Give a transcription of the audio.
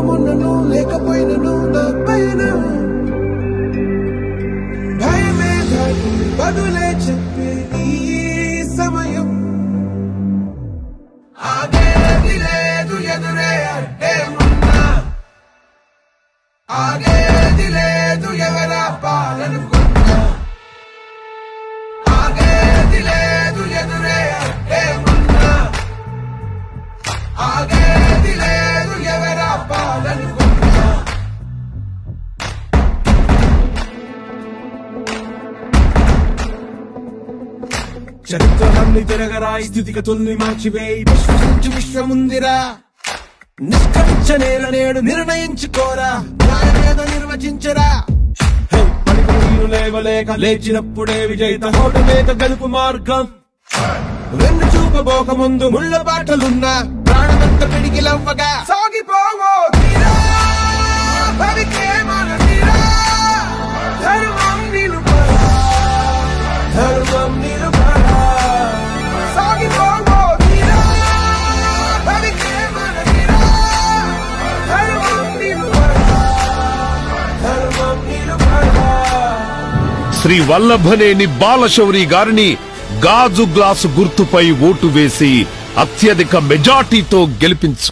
బలమున్నను లేకపోయినను నా పైన భయమే దాటి బదులే చెప్పే ఈ సమయం ఆగేది లేదు ఎదురే అంటే ఉన్నా ఆగేది లేదు ఎవరా పాలనుకున్నా ఆగేది లేదు ఎదురే అంటే ఉన్నా ఆగేది లేదు ఎవరా పాలనుకున్నా చరిత్రలన్నీ తిరగరా స్థితిగతుల్ని మార్చివేయి విశ్వసించి విశ్వముందిరా నిష్కరించ నేల నేడు నిర్ణయించుకోరా న్యాయమేదో నిర్వచించరా పడిపోయిను లేవలేక లేచినప్పుడే విజయిత హోటలేక గెలుపు మార్గం వెన్ను చూపబోక ముందు ముళ్ళ బాటలున్నా ప్రాణమంత పిడికిలవ్వగా సాగిపోవో తీరా భవికే మన తీరా ధర్మం నిలుపరా ధర్మం నిలుపరా సాగిపోవో తీరా భవికే మన తీరా ధర్మం నిలుపరా ధర్మం నిలుపరా శ్రీ వల్లభనేని బాలశౌరి గారిని గాజు గ్లాసు గుర్తుపై ఓటు వేసి అత్యధిక మెజార్టీతో గెలిపించు.